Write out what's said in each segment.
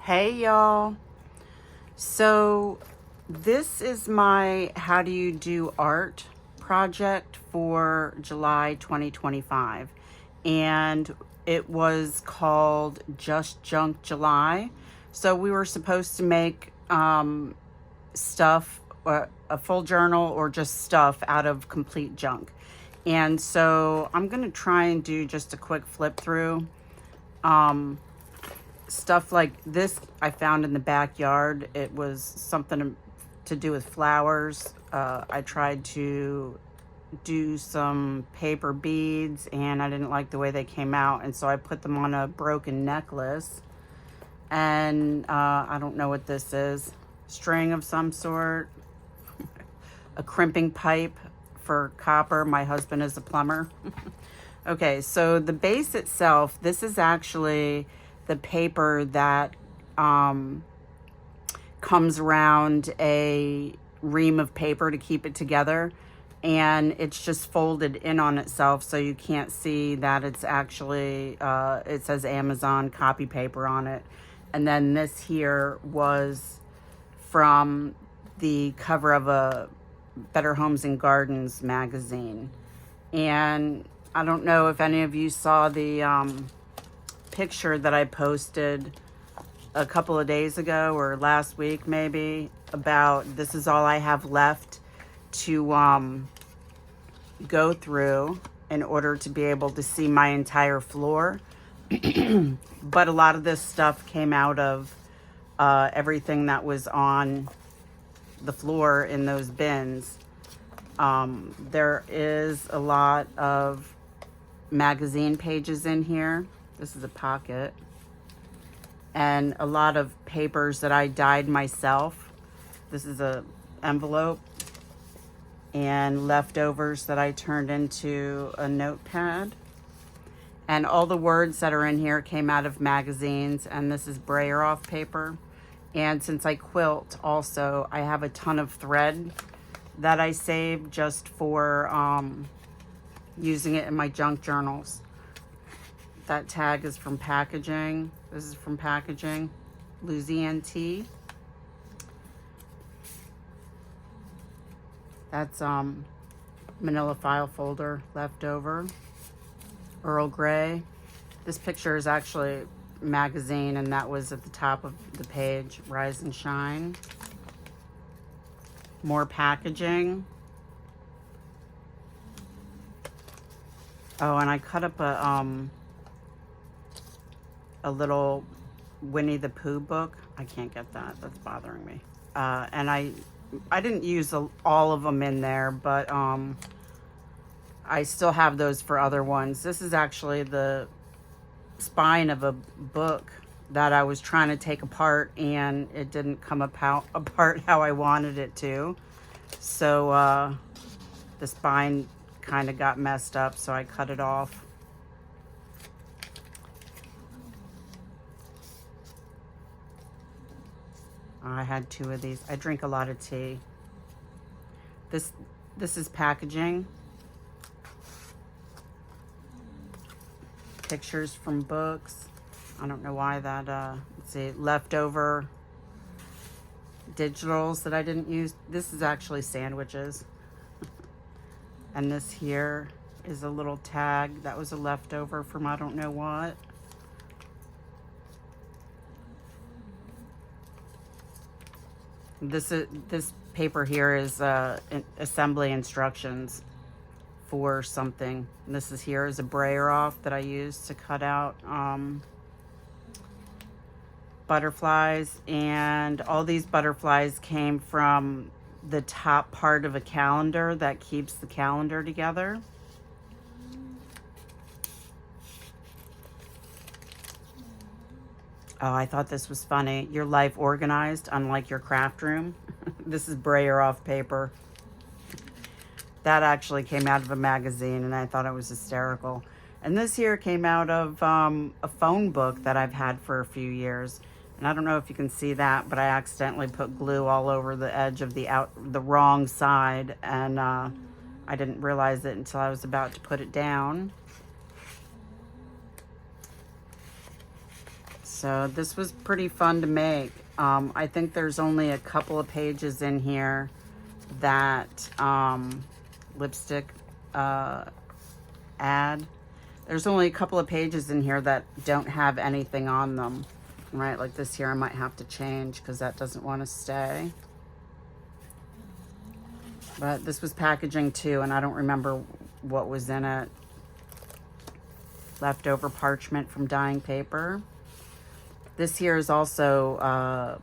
Hey y'all. So this is my How Do You Do Art project for July 2025. And it was called Just Junk July. So we were supposed to make stuff, a full journal or just stuff out of complete junk. And so I'm going to try and do just a quick flip through. Stuff like this I found in the backyard. It was something to do with flowers. I tried to do some paper beads and I didn't like the way they came out, and so I put them on a broken necklace. And I don't know what this is. String of some sort. A crimping pipe for copper. My husband is a plumber. Okay, so the base itself, this is actually the paper that comes around a ream of paper to keep it together, and it's just folded in on itself, so you can't see that it's actually it says Amazon copy paper on it. And then this here was from the cover of a Better Homes and Gardens magazine. And I don't know if any of you saw the picture that I posted a couple of days ago or last week maybe, about this is all I have left to go through in order to be able to see my entire floor. But a lot of this stuff came out of everything that was on the floor in those bins. There is a lot of magazine pages in here. This is a pocket. And a lot of papers that I dyed myself. This is a envelope. And leftovers that I turned into a notepad. And all the words that are in here came out of magazines. And this is brayer off paper. And since I quilt also, I have a ton of thread that I saved just for using it in my junk journals. That tag is from packaging. This is from packaging. Louisiana tea. That's manila file folder left over. Earl Grey. This picture is actually magazine, and that was at the top of the page. Rise and Shine. More packaging. Oh, and I cut up a little Winnie the Pooh book. I can't get that. That's bothering me. And I didn't use all of them in there, but I still have those for other ones. This is actually the spine of a book that I was trying to take apart, and it didn't come apart how I wanted it to. So the spine kind of got messed up, so I cut it off. I had 2 of these. I drink a lot of tea. This is packaging. Pictures from books. I don't know why that, let's see, leftover digitals that I didn't use. This is actually sandwiches. And this here is a little tag that was a leftover from I don't know what. This paper here is assembly instructions for something. And this is here is a brayer off that I used to cut out butterflies, and all these butterflies came from the top part of a calendar that keeps the calendar together. Oh, I thought this was funny. Your life organized, unlike your craft room. This is brayer off paper. That actually came out of a magazine, and I thought it was hysterical. And this here came out of a phone book that I've had for a few years. And I don't know if you can see that, but I accidentally put glue all over the edge of the wrong side, and I didn't realize it until I was about to put it down. So this was pretty fun to make. I think there's only a couple of pages in here that lipstick ad. There's only a couple of pages in here that don't have anything on them, right? Like this here I might have to change because that doesn't want to stay. But this was packaging too, and I don't remember what was in it. Leftover parchment from dyeing paper. This here is also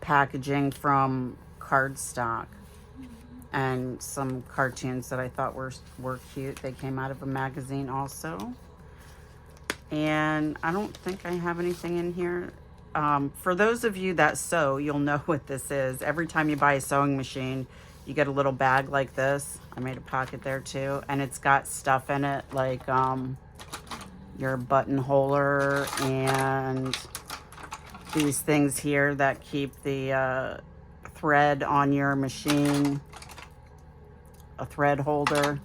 packaging from cardstock and some cartoons that I thought were cute. They came out of a magazine also. And I don't think I have anything in here. For those of you that sew, you'll know what this is. Every time you buy a sewing machine, you get a little bag like this. I made a pocket there too. And it's got stuff in it like your buttonholer and these things here that keep the thread on your machine. A thread holder.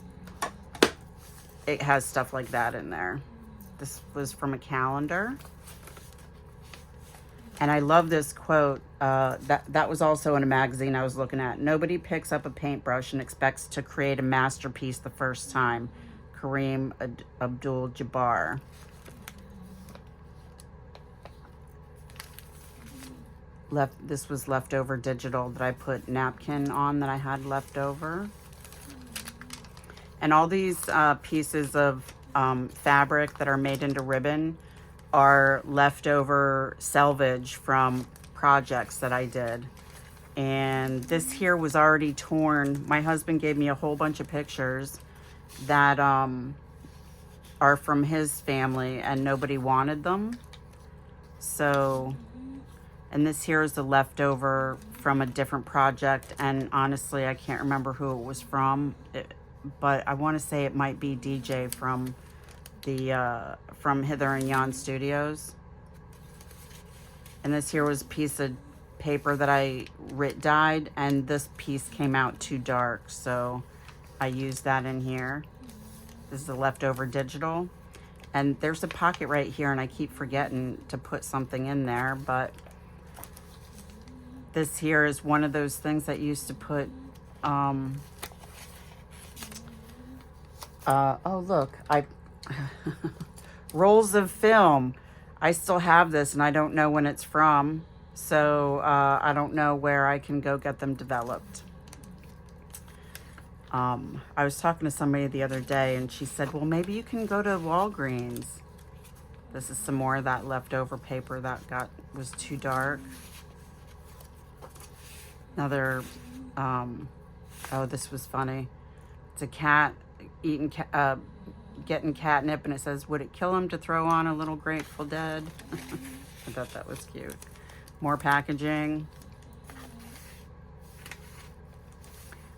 It has stuff like that in there. This was from a calendar. And I love this quote. That was also in a magazine I was looking at. Nobody picks up a paintbrush and expects to create a masterpiece the first time. Kareem Abdul-Jabbar. This was leftover digital that I put napkin on that I had left over. And all these pieces of fabric that are made into ribbon are leftover salvage from projects that I did. And this here was already torn. My husband gave me a whole bunch of pictures that are from his family and nobody wanted them. So, and this here is the leftover from a different project. And honestly, I can't remember who it was from. But I want to say it might be DJ from the from Hither and Yon Studios. And this here was a piece of paper that I dyed, and this piece came out too dark, so I used that in here. This is the leftover digital, and there's a pocket right here, and I keep forgetting to put something in there. But this here is one of those things that used to put oh look, I rolls of film. I still have this and I don't know when it's from, so I don't know where I can go get them developed. I was talking to somebody the other day and she said, well, maybe you can go to Walgreens. This is some more of that leftover paper that was too dark. Another oh, this was funny. It's a cat getting catnip, and it says, would it kill him to throw on a little Grateful Dead? I thought that was cute. More packaging.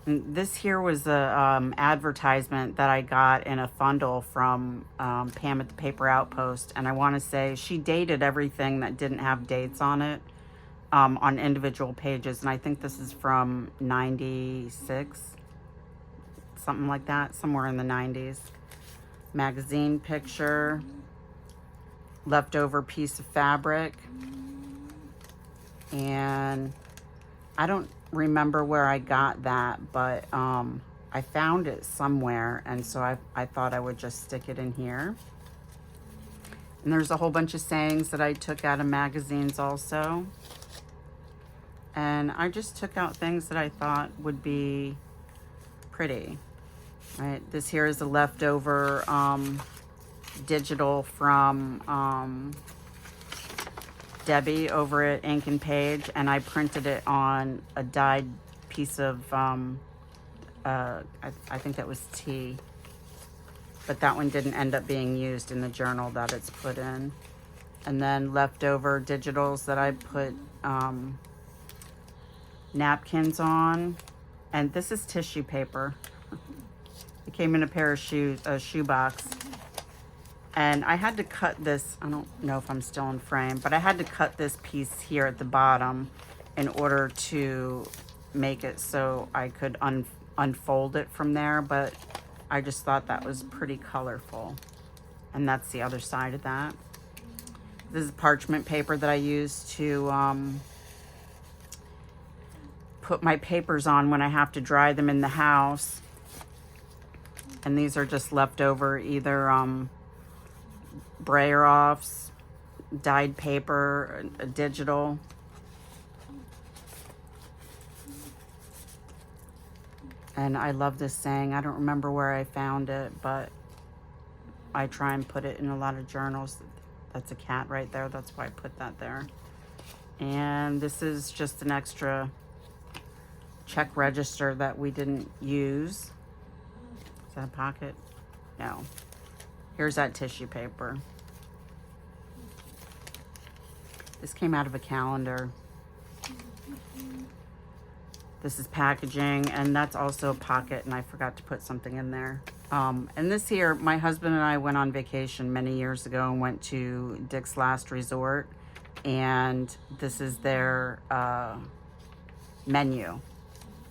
And this here was a advertisement that I got in a bundle from Pam at the Paper Outpost, and I want to say she dated everything that didn't have dates on it on individual pages, and I think this is from 96, something like that, somewhere in the 90s. Magazine picture, leftover piece of fabric, and I don't remember where I got that, but I found it somewhere, and so I thought I would just stick it in here. And there's a whole bunch of sayings that I took out of magazines also, and I just took out things that I thought would be pretty. Right, this here is a leftover digital from Debbie over at Ink and Page, and I printed it on a dyed piece of, I think that was tea, but that one didn't end up being used in the journal that it's put in. And then leftover digitals that I put napkins on, and this is tissue paper. It came in a pair of shoes, a shoe box. And I had to cut this, I don't know if I'm still in frame, but I had to cut this piece here at the bottom in order to make it so I could unfold it from there, but I just thought that was pretty colorful. And that's the other side of that. This is parchment paper that I use to put my papers on when I have to dry them in the house. And these are just leftover either brayer offs, dyed paper, digital. And I love this saying. I don't remember where I found it, but I try and put it in a lot of journals. That's a cat right there. That's why I put that there. And this is just an extra check register that we didn't use. Is that a pocket? No. Here's that tissue paper. This came out of a calendar. This is packaging, and that's also a pocket, and I forgot to put something in there. And this here, my husband and I went on vacation many years ago and went to Dick's Last Resort, and this is their menu.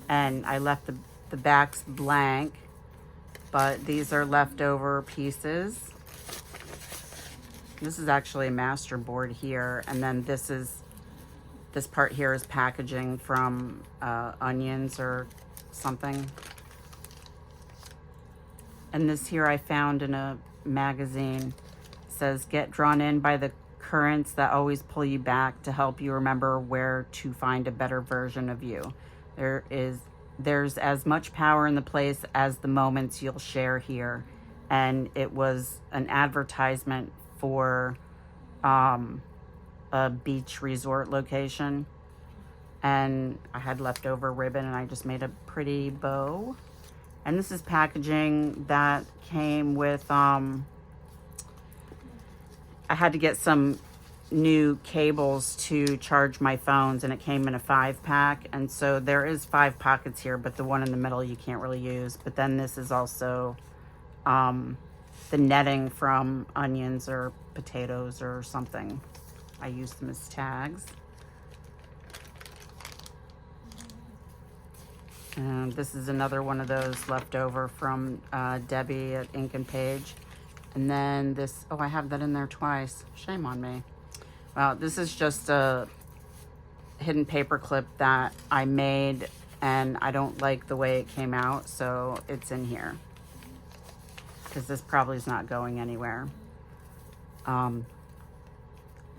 And I left the backs blank, but these are leftover pieces. This is actually a master board here, and then this part here is packaging from onions or something. And this here I found in a magazine. It says, get drawn in by the currents that always pull you back to help you remember where to find a better version of you. There's as much power in the place as the moments you'll share here. And it was an advertisement for a beach resort location, and I had leftover ribbon and I just made a pretty bow. And this is packaging that came with I had to get some new cables to charge my phones, and it came in a 5-pack, and so there is 5 pockets here, but the one in the middle you can't really use. But then this is also the netting from onions or potatoes or something. I use them as tags. And this is another one of those leftover from Debbie at Ink and Page. And then this, oh, I have that in there twice. Shame on me. Well, this is just a hidden paper clip that I made, and I don't like the way it came out, so it's in here. Because this probably is not going anywhere.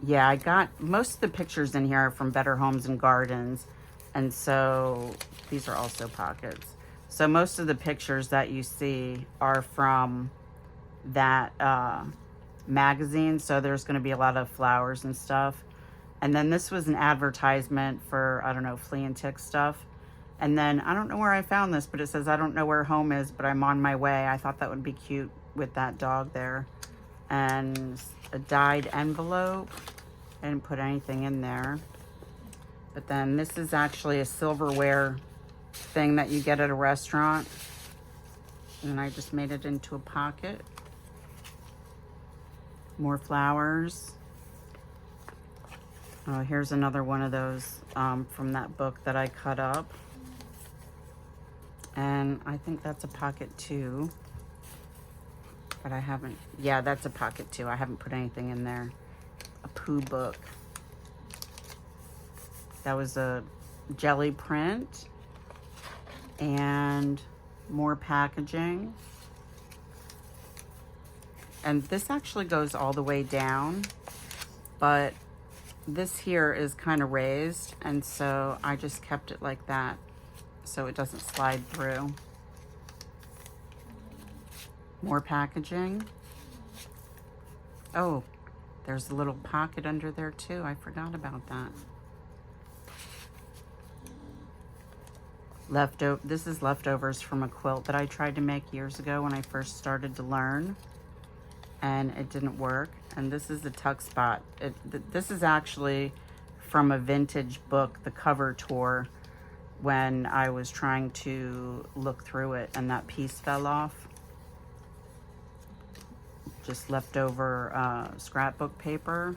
Yeah, I got most of the pictures in here from Better Homes and Gardens, and so these are also pockets. So most of the pictures that you see are from that magazine, so there's going to be a lot of flowers and stuff. And then this was an advertisement for, I don't know, flea and tick stuff. And then I don't know where I found this, but it says, I don't know where home is, but I'm on my way. I thought that would be cute with that dog there. And a dyed envelope. I didn't put anything in there. But then this is actually a silverware thing that you get at a restaurant. And I just made it into a pocket. More flowers. Oh, here's another one of those from that book that I cut up. And I think that's a pocket too. But I haven't, yeah, that's a pocket too. I haven't put anything in there. A poo book. That was a jelly print. And more packaging. And this actually goes all the way down, but this here is kind of raised, and so I just kept it like that so it doesn't slide through. More packaging. Oh, there's a little pocket under there too. I forgot about that. This is leftovers from a quilt that I tried to make years ago when I first started to learn, and it didn't work. And this is the tuck spot. This is actually from a vintage book, The Cover Tour, when I was trying to look through it and that piece fell off. Just leftover scrapbook paper.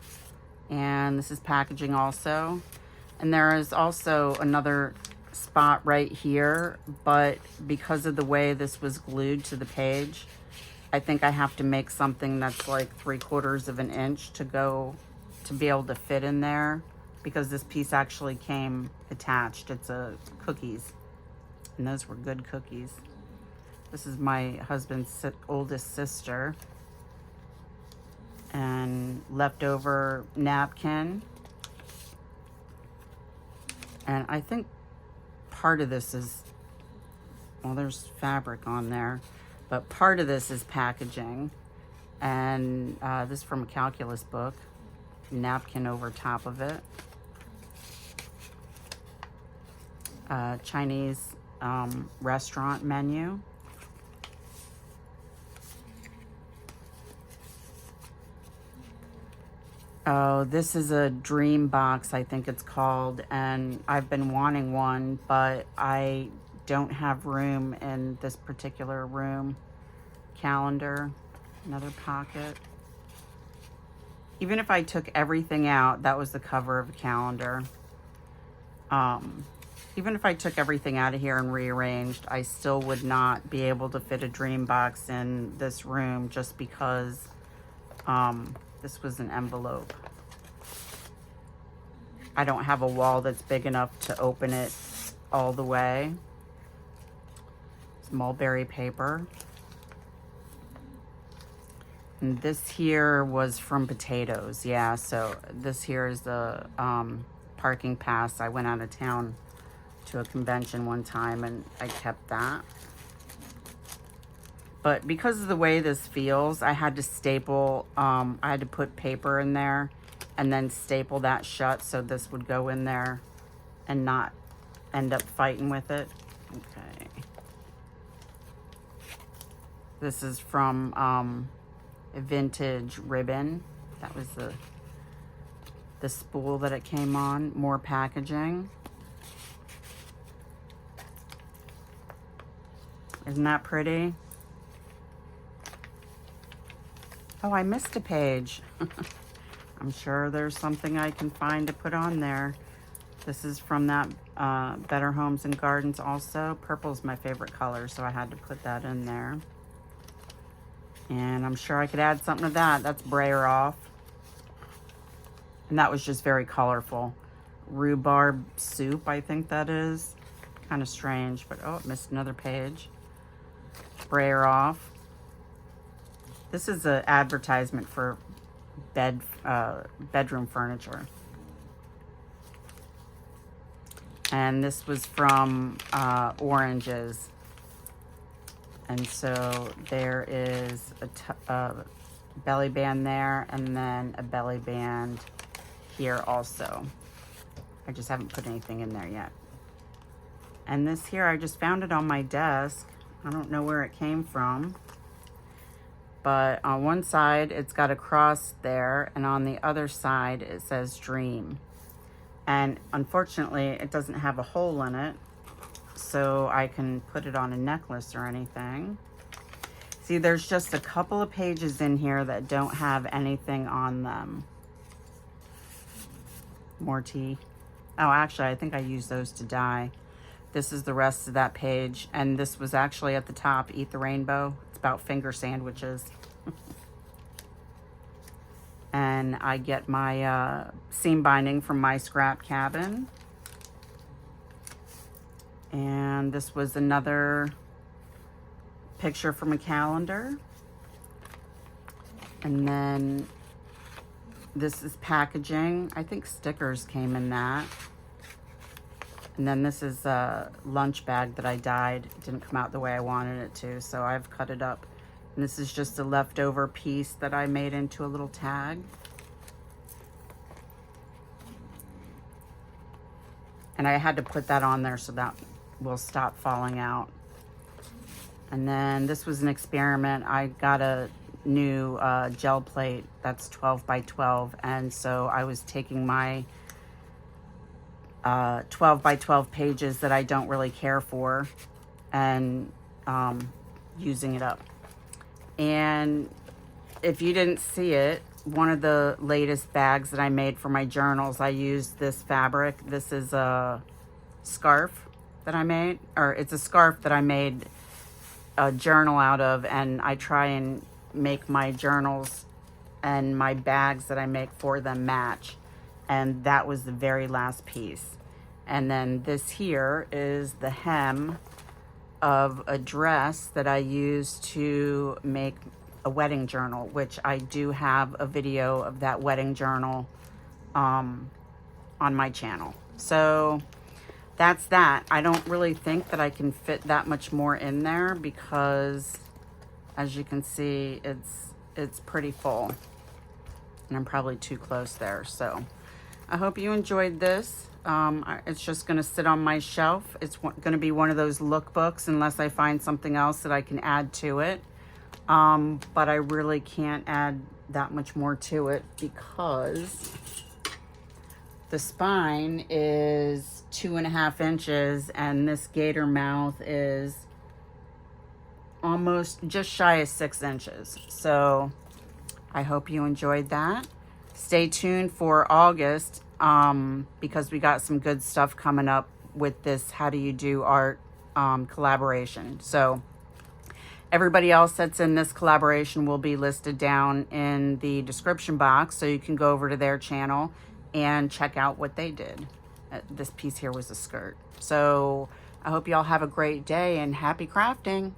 And this is packaging also. And there is also another spot right here, but because of the way this was glued to the page, I think I have to make something that's like 3/4 of an inch to go to be able to fit in there because this piece actually came attached. It's a cookies, and those were good cookies. This is my husband's oldest sister, and leftover napkin. And I think part of this is, well, there's fabric on there, but part of this is packaging. And this is from a calculus book. Napkin over top of it. Chinese restaurant menu. Oh, this is a dream box, I think it's called, and I've been wanting one, but I don't have room in this particular room. Calendar, another pocket. Even if I took everything out, that was the cover of a calendar. Even if I took everything out of here and rearranged, I still would not be able to fit a dream box in this room just because this was an envelope. I don't have a wall that's big enough to open it all the way. It's mulberry paper. And this here was from potatoes. Yeah, so this here is the parking pass. I went out of town to a convention one time and I kept that. But because of the way this feels, I had to staple, I had to put paper in there and then staple that shut so this would go in there and not end up fighting with it. Okay. This is from a vintage ribbon. That was the spool that it came on. More packaging. Isn't that pretty? Oh, I missed a page. I'm sure there's something I can find to put on there. This is from that Better Homes and Gardens also. Purple's my favorite color, so I had to put that in there. And I'm sure I could add something to that. That's Brayer Off. And that was just very colorful. Rhubarb soup, I think that is. Kind of strange, but oh, missed another page. Brayer Off. This is an advertisement for bedroom furniture. And this was from Oranges. And so there is a belly band there and then a belly band here also. I just haven't put anything in there yet. And this here, I just found it on my desk. I don't know where it came from. But on one side, it's got a cross there, and on the other side, it says Dream. And unfortunately, it doesn't have a hole in it, so I can put it on a necklace or anything. See, there's just a couple of pages in here that don't have anything on them. More tea. Oh, actually, I think I used those to dye. This is the rest of that page, and this was actually at the top, Eat the Rainbow. It's about finger sandwiches. And I get my seam binding from My Scrap Cabin. And this was another picture from a calendar. And then this is packaging. I think stickers came in that. And then this is a lunch bag that I dyed. It didn't come out the way I wanted it to, so I've cut it up. And this is just a leftover piece that I made into a little tag. And I had to put that on there so that will stop falling out. And then this was an experiment. I got a new gel plate that's 12 by 12. And so I was taking my 12 by 12 pages that I don't really care for and using it up. And if you didn't see it, one of the latest bags that I made for my journals, I used this fabric. This is a scarf that I made, or it's a scarf that I made a journal out of, and I try and make my journals and my bags that I make for them match. And that was the very last piece. And then this here is the hem of a dress that I used to make a wedding journal, which I do have a video of that wedding journal on my channel. So that's that. I don't really think that I can fit that much more in there because, as you can see, it's pretty full, and I'm probably too close there. So I hope you enjoyed this. It's just going to sit on my shelf. It's going to be one of those lookbooks unless I find something else that I can add to it. But I really can't add that much more to it because the spine is 2.5 inches and this gator mouth is almost just shy of 6 inches. So I hope you enjoyed that. Stay tuned for August because we got some good stuff coming up with this How Do You Do Art collaboration. So everybody else that's in this collaboration will be listed down in the description box, so you can go over to their channel and check out what they did. This piece here was a skirt. So I hope you all have a great day and happy crafting.